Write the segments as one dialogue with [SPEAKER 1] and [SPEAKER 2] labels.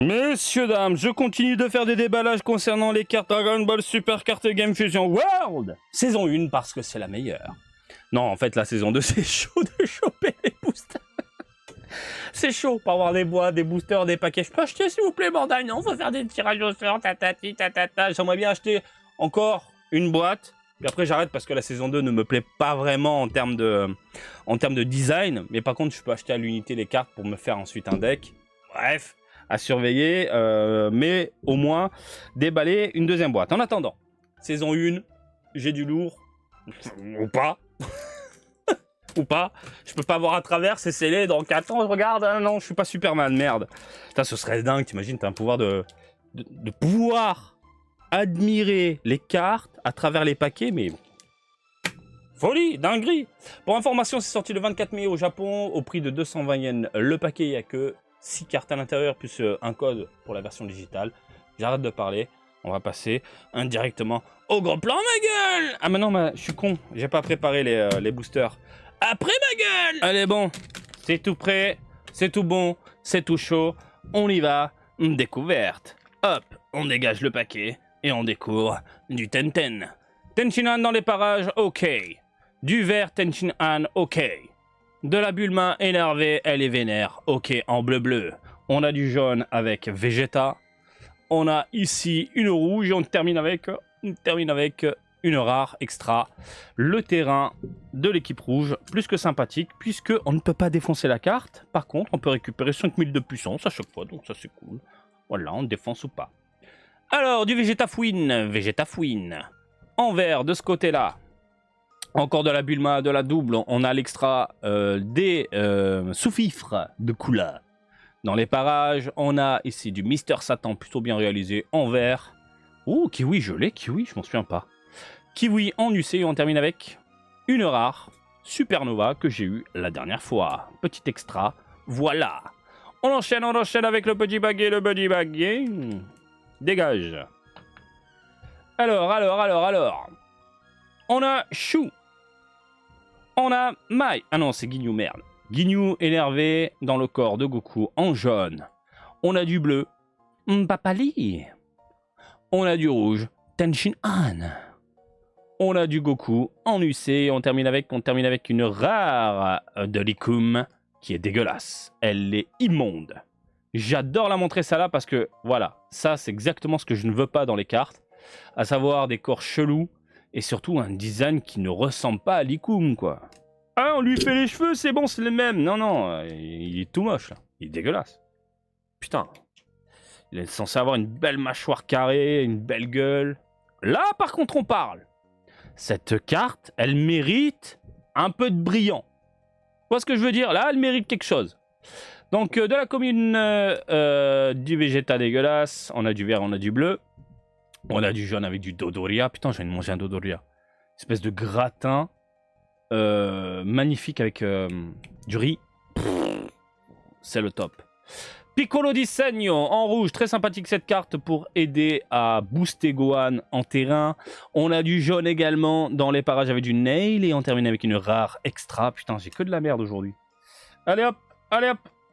[SPEAKER 1] Messieurs, dames, je continue de faire des déballages concernant les cartes Dragon Ball Super Card Game Fusion World saison 1 parce que c'est la meilleure. Non, en fait, la saison 2, c'est chaud de choper les boosters. C'est chaud pour avoir des boîtes, des boosters, des paquets. Je peux acheter, s'il vous plaît, Bandai? Non, faut faire des tirages au sort, tatati, tatata. J'aimerais bien acheter encore une boîte. Puis après, j'arrête parce que la saison 2 ne me plaît pas vraiment en termes de design. Mais par contre, je peux acheter à l'unité les cartes pour me faire ensuite un deck. Bref, à surveiller. Mais au moins, déballer une deuxième boîte. En attendant, saison 1, j'ai du lourd. Ou pas. Ou pas. Je peux pas voir à travers, c'est scellé. Donc attends, regarde. Hein, non, je suis pas Superman, merde. Putain, ce serait dingue, t'imagines, t'as un pouvoir de pouvoir admirer les cartes à travers les paquets, mais folie, dinguerie. Pour information, c'est sorti le 24 mai au Japon au prix de 220 yens le paquet. Il n'y a que 6 cartes à l'intérieur plus un code pour la version digitale. J'arrête de parler, on va passer indirectement au gros plan, ma gueule. Ah mais non, je suis con, j'ai pas préparé les boosters. Après, ma gueule. Allez, bon, c'est tout prêt, c'est tout bon, c'est tout chaud, on y va, découverte. Hop, on dégage le paquet. Et on découvre du Tenten. Tenshinhan dans les parages, ok. Du vert Tenshinhan, ok. De la Bulma énervée, elle est vénère, ok, en bleu-bleu. On a du jaune avec Vegeta. On a ici une rouge et on termine avec une rare extra. Le terrain de l'équipe rouge, plus que sympathique, puisque on ne peut pas défoncer la carte. Par contre, on peut récupérer 5000 de puissance à chaque fois, donc ça c'est cool. Voilà, on défonce ou pas. Alors, du Vegeta Fouine. En vert, de ce côté-là. Encore de la Bulma, de la double. On a l'extra des sous-fifres de Kula. Dans les parages, on a ici du Mister Satan, plutôt bien réalisé, en vert. Ouh, Kiwi, je l'ai, Kiwi, je m'en souviens pas. Kiwi en UC, et on termine avec une rare Supernova que j'ai eu la dernière fois. Petit extra, voilà. On enchaîne avec le petit baguet, Dégage. Alors. On a Chou. On a Mai. Ah non, c'est Ginyu, merde. Ginyu énervé dans le corps de Goku en jaune. On a du bleu. Papali. On a du rouge. Tenshinhan. On a du Goku en UC. On termine avec une rare de Likum qui est dégueulasse. Elle est immonde. J'adore la montrer ça là parce que, voilà, ça c'est exactement ce que je ne veux pas dans les cartes, à savoir des corps chelous et surtout un design qui ne ressemble pas à Likum, quoi. Ah, on lui fait les cheveux, c'est bon, c'est le même. Non, il est tout moche, là. Il est dégueulasse. Putain. Il est censé avoir une belle mâchoire carrée, une belle gueule. Là, par contre, on parle. Cette carte, elle mérite un peu de brillant. Tu vois ce que je veux dire? Là, elle mérite quelque chose. Donc, de la commune du Vegeta dégueulasse, on a du vert, on a du bleu. On a du jaune avec du Dodoria. Putain, j'ai envie de manger un Dodoria. Espèce de gratin magnifique avec du riz. C'est le top. Piccolo Disegno en rouge. Très sympathique cette carte pour aider à booster Gohan en terrain. On a du jaune également dans les parages avec du Nail. Et on termine avec une rare extra. Putain, j'ai que de la merde aujourd'hui. Allez hop.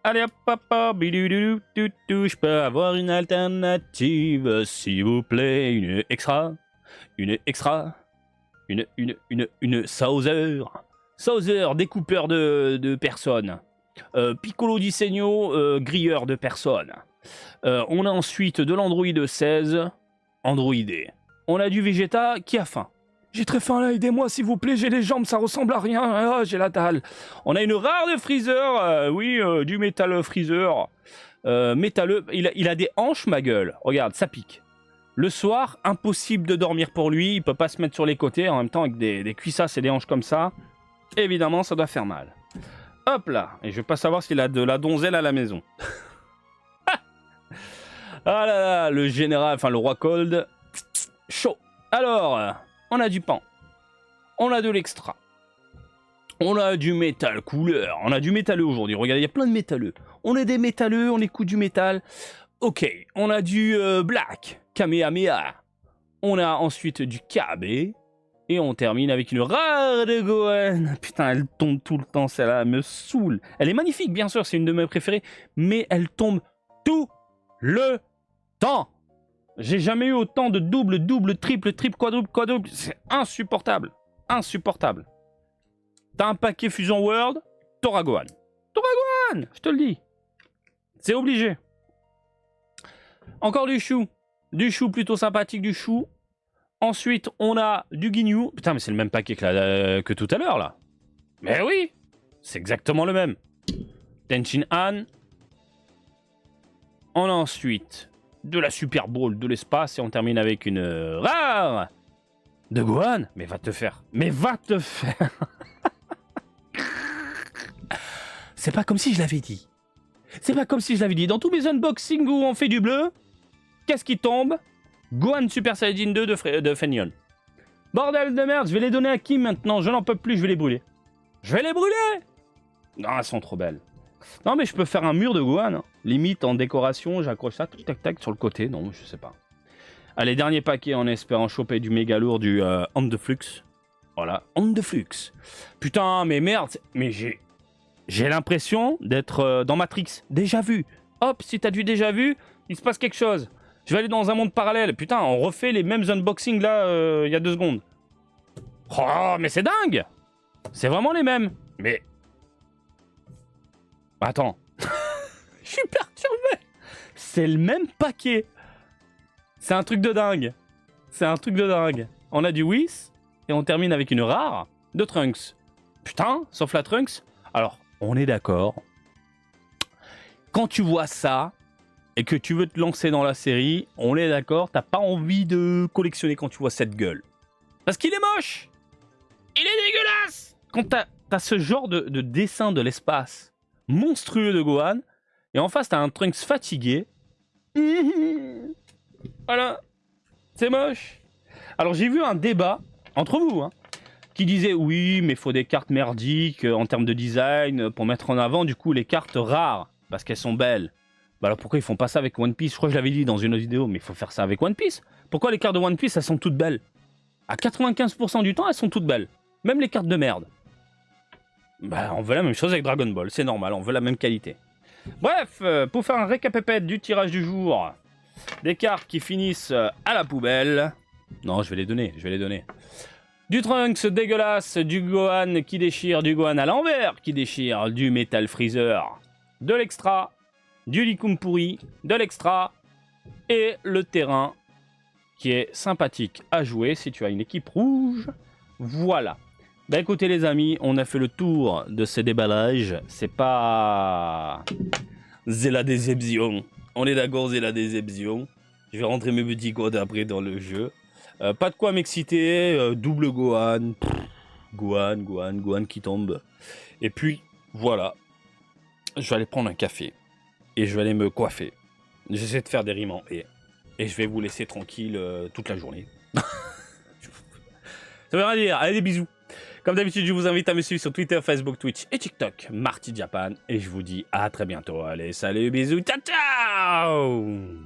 [SPEAKER 1] Allez hop, papa, je peux avoir une alternative, s'il vous plaît, une Sauzer, découpeur de personnes. Piccolo Disegno, grilleur de personnes. On a ensuite de l'Android 16, androidé. On a du Vegeta qui a faim. J'ai très faim là, aidez-moi s'il vous plaît, j'ai les jambes, ça ressemble à rien, ah, j'ai la dalle. On a une rare de Freezer, du métal Freezer. Métalleux, il a des hanches, ma gueule, regarde, ça pique. Le soir, impossible de dormir pour lui, il peut pas se mettre sur les côtés, en même temps avec des cuissasses et des hanches comme ça. Évidemment, ça doit faire mal. Hop là, et je veux pas savoir s'il a de la donzelle à la maison. Ah là là, le général, enfin le roi Cold, chaud. Alors... on a du pan, on a de l'extra, on a du métal couleur, on a du métalleux aujourd'hui, regardez, il y a plein de métalleux. On est des métalleux, on écoute du métal. Ok, on a du black, Kamehameha. On a ensuite du KB. Et on termine avec une rare de Gohan. Putain, elle tombe tout le temps, celle-là, elle me saoule. Elle est magnifique, bien sûr, c'est une de mes préférées, mais elle tombe tout le temps. J'ai jamais eu autant de double, triple, quadruple. C'est insupportable. Insupportable. T'as un paquet Fusion World, t'auras Gohan. T'auras Gohan, je te le dis. C'est obligé. Encore du chou. Du chou plutôt sympathique, du chou. Ensuite, on a du Ginyu. Putain, mais c'est le même paquet que tout à l'heure, là. Mais oui, c'est exactement le même. Tenchin Han. On a ensuite de la Super Bowl de l'espace et on termine avec une rare de Gohan. Mais va te faire. Mais va te faire. C'est pas comme si je l'avais dit. C'est pas comme si je l'avais dit. Dans tous mes unboxings où on fait du bleu, qu'est-ce qui tombe? Gohan Super Saiyajin 2 de Fenyon. Bordel de merde, je vais les donner à qui maintenant? Je n'en peux plus, je vais les brûler. Je vais les brûler! Non, elles sont trop belles. Non, mais je peux faire un mur de Gohan. Hein. Limite en décoration, j'accroche ça, tac tac, sur le côté. Non, je sais pas. Allez, dernier paquet en espérant choper du méga lourd, du On the Flux. Voilà, On the Flux. Putain, mais merde, mais j'ai l'impression d'être dans Matrix. Déjà vu. Hop, si t'as du déjà vu, il se passe quelque chose. Je vais aller dans un monde parallèle. Putain, on refait les mêmes unboxings là, il y a 2 secondes. Oh, mais c'est dingue! C'est vraiment les mêmes. Mais... Attends. Je suis perturbé. C'est le même paquet. C'est un truc de dingue. C'est un truc de dingue. On a du Whis et on termine avec une rare de Trunks. Putain, sauf la Trunks. Alors, on est d'accord. Quand tu vois ça et que tu veux te lancer dans la série, on est d'accord, t'as pas envie de collectionner quand tu vois cette gueule. Parce qu'il est moche. Il est dégueulasse. Quand t'as ce genre de dessin de l'espace monstrueux de Gohan, et en face t'as un Trunks fatigué. Voilà. C'est moche. Alors j'ai vu un débat entre vous, hein, qui disait oui, mais il faut des cartes merdiques en termes de design pour mettre en avant du coup les cartes rares, parce qu'elles sont belles. Bah alors pourquoi ils font pas ça avec One Piece? Je crois que je l'avais dit dans une autre vidéo, mais il faut faire ça avec One Piece. Pourquoi les cartes de One Piece, elles sont toutes belles? À 95% du temps, elles sont toutes belles. Même les cartes de merde. Bah on veut la même chose avec Dragon Ball, c'est normal, on veut la même qualité. Bref, pour faire un récapépète du tirage du jour, des cartes qui finissent à la poubelle. Non, je vais les donner. Du Trunks dégueulasse, du Gohan qui déchire, du Gohan à l'envers qui déchire, du Metal Freezer, de l'extra, du Licum pourri, de l'extra, et le terrain qui est sympathique à jouer si tu as une équipe rouge. Voilà. Bah écoutez les amis, on a fait le tour de ces déballages. C'est pas... C'est la déception. On est d'accord, c'est la déception. Je vais rentrer mes petits codes après dans le jeu. Pas de quoi m'exciter. Double Gohan. Gohan qui tombe. Et puis, voilà. Je vais aller prendre un café. Et je vais aller me coiffer. J'essaie de faire des rimes en et je vais vous laisser tranquille toute la journée. Ça veut rien dire. Allez, des bisous. Comme d'habitude, je vous invite à me suivre sur Twitter, Facebook, Twitch et TikTok, Marty Japan. Et je vous dis à très bientôt. Allez, salut, bisous, ciao, ciao!